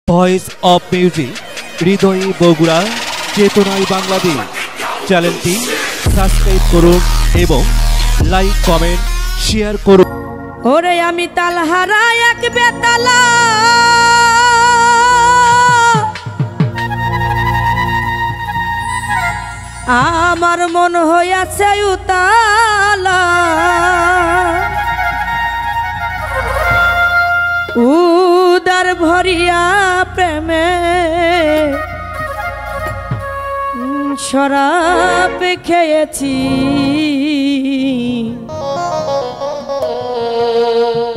Voice of music হৃদয়ে বগুড়া চেতনায় বাংলাদেশ চ্যানেলটি সাবস্ক্রাইব করুন এবং লাইক কমেন্ট শেয়ার করুন। ওরে আমি তালহারা এক বেতালা আমার মন হইয়াছে উতালা উদার ভরিয়া প্রেমে শরাব খেয়েছি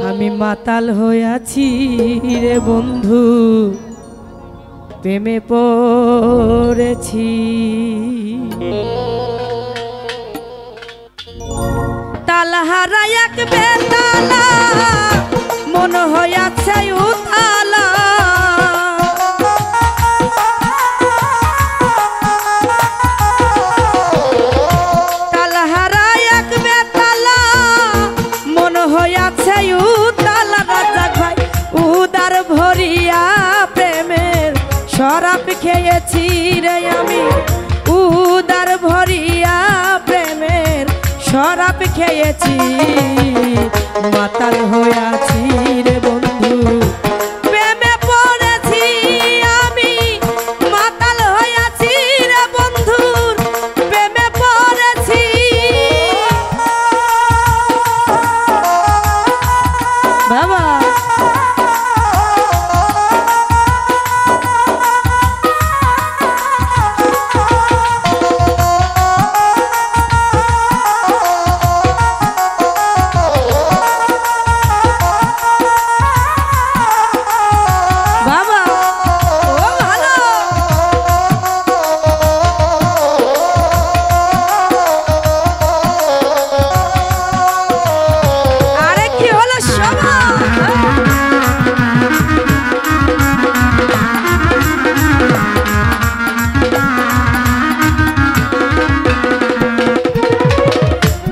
আমি মাতাল হইয়াছি রে বন্ধু প্রেমে পড়েছি তালহারা এক বেতালা মন হইয়াছে উতালা তালহারা এক বেতালা মন হইয়াছে উতালা রাজা ভাই উদার ভরিয়া প্রেমের শরাব খেয়েছি রে আমি উদার ভরিয়া প্রেমের শরাব খেয়েছি মাতাল হইয়াছি রে বন্ধু প্রেমে পড়েছি আমি মাতাল হইয়াছি রে বন্ধু প্রেমে পড়েছি বাবা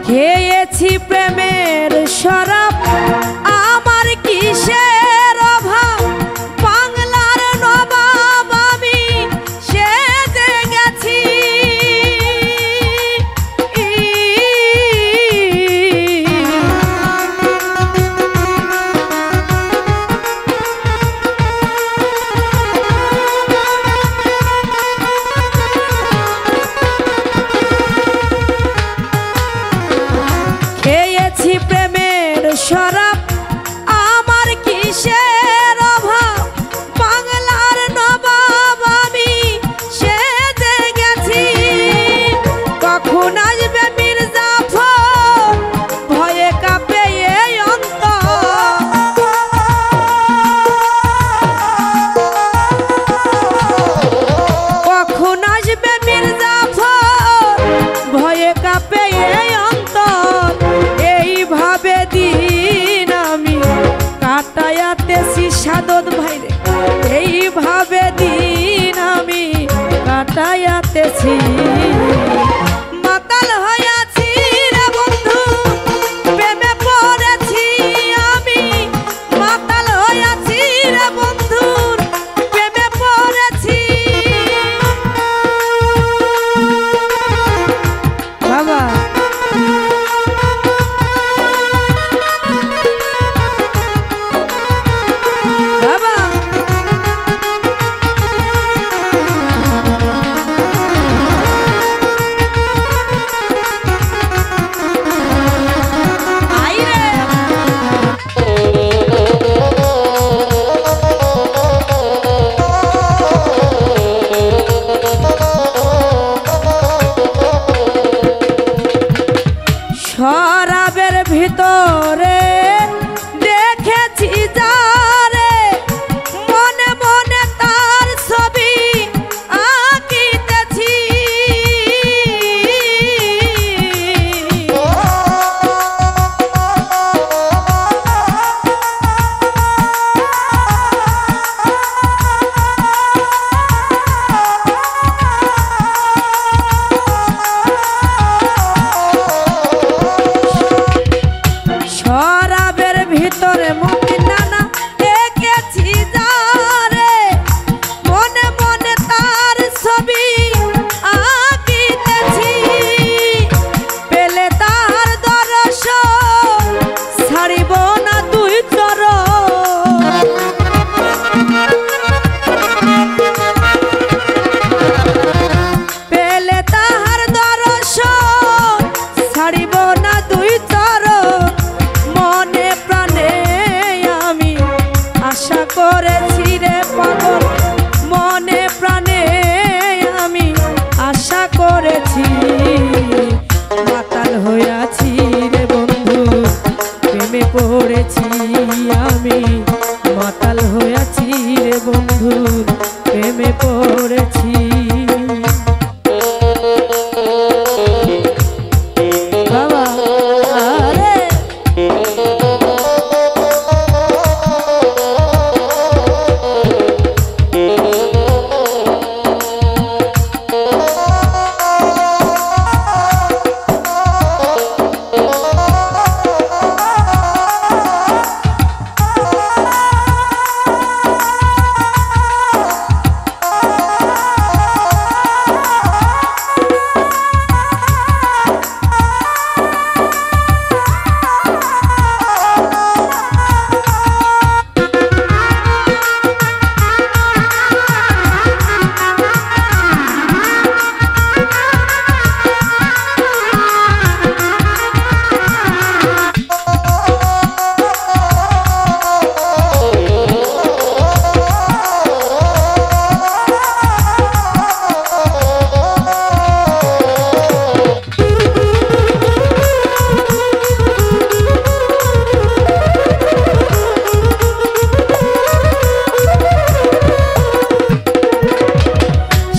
খেয়েছি প্রেমের শরাব আমার কিসের অভাব বাংলার নবাব আমি সেজে গেছি খেয়েছি প্রেমের শরাব আমার কিসের অভাব বাংলার নবাব আমি সেজে গেছি কখন আসবে মির্জাফর ভয়ে কাঁপে এই অন্তর কখন আসবে মির্জাফর ভয়ে কাঁপে এই অন্তর এইভাবে দিন আমি কাটায়াতেছি সাদত ভাইরে এইভাবে দিন আমি কাটায়াতেছি মাতাল হইয়াছি রে বন্ধু প্রেমে পড়েছি আমি মাতাল হইয়াছি রে বন্ধু প্রেমে পড়েছি বাবা বাবা প্রেমে পড়েছি। বাবা আরে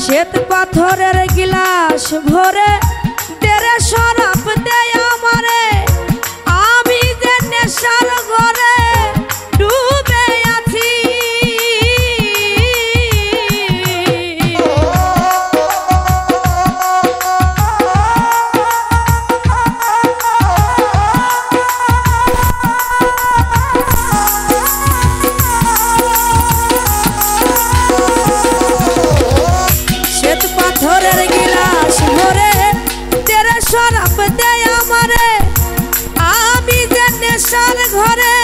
শ্বেত পাথরের গিলাস ভরে তেরে শরাব দেয় আমারে, আমি যে নেশার ঘরে ডুবে আছি। পাথরের গিলাস ভরে তেরে শরাব দেয় আমারে, আমি যে নেশার ঘরে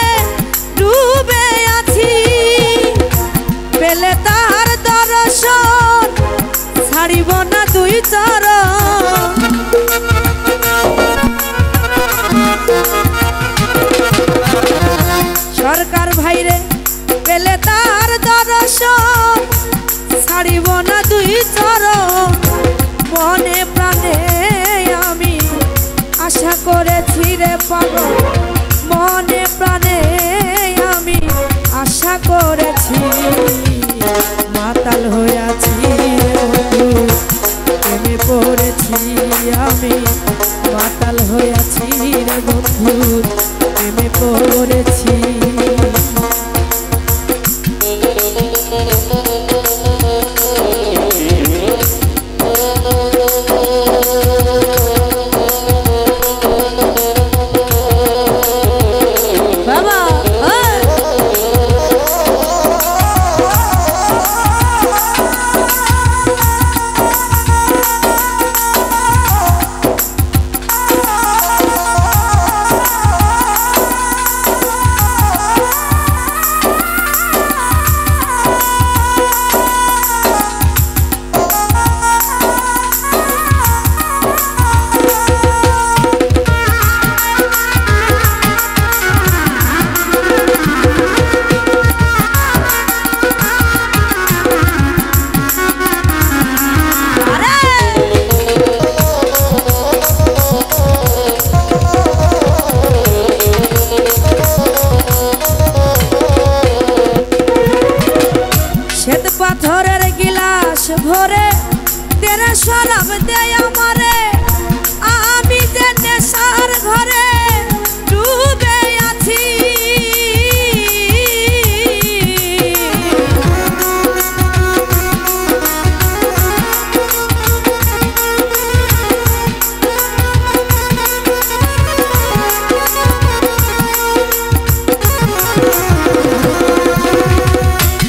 ডুবে আছি। পেলে তার দর্শন ছাড়িব না দুই চরণ, সরকার ভাইরে পেলে তার দর্শন ছাড়িব না দুই চরণ। মনে প্রাণে আমি আশা করেছি রে পাগল, মনে প্রাণে আমি আশা করেছি। মাতাল হইয়াছি বন্ধু প্রেমে পড়েছি আমি, মাতাল হইয়াছি রে বন্ধু প্রেমে পড়েছি। পাথরের গিলাস ভরে তেরে শরাব দেয় আমারে, আমি যে নেশার ঘরে ডুবে আছি।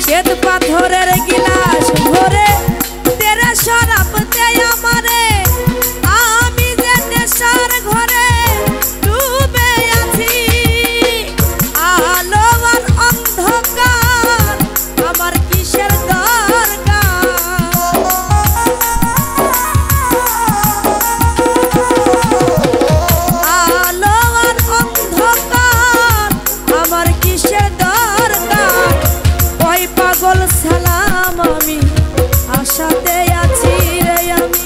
শ্বেত পাথরের গিলাস ভরে তেরে শরাব দেয় আমারে, আমি যে নেশার ঘরে ডুবে আছি। আলো আর অন্ধকার আমার কিসের দরকার, আলো আর অন্ধকার আমার কিসের দরকার। ওই পাগল সালাম আমি আশাতে আছি রে, আমি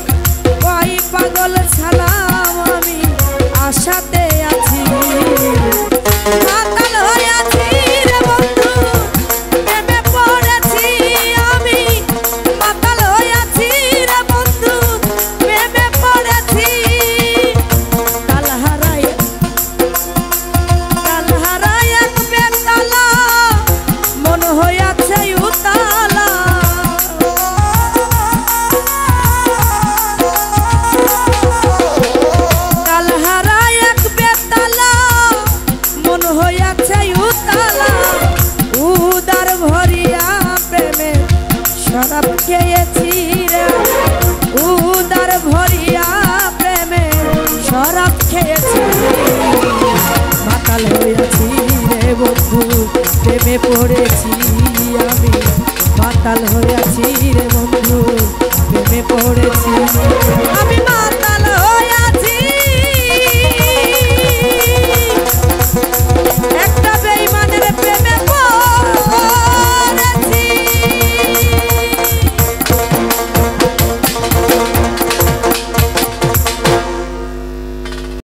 ওই পাগল সালাম আমি আশাতে আছি। মাতাল হয়ে আছি রে বন্ধু প্রেমে পড়েছি খেয়েছি রে উদার ভরিয়া প্রেমে শরাব খেয়েছি মাতাল হয়েছি রে বন্ধু প্রেমে পড়েছি আমি মাতাল হয়েছি রে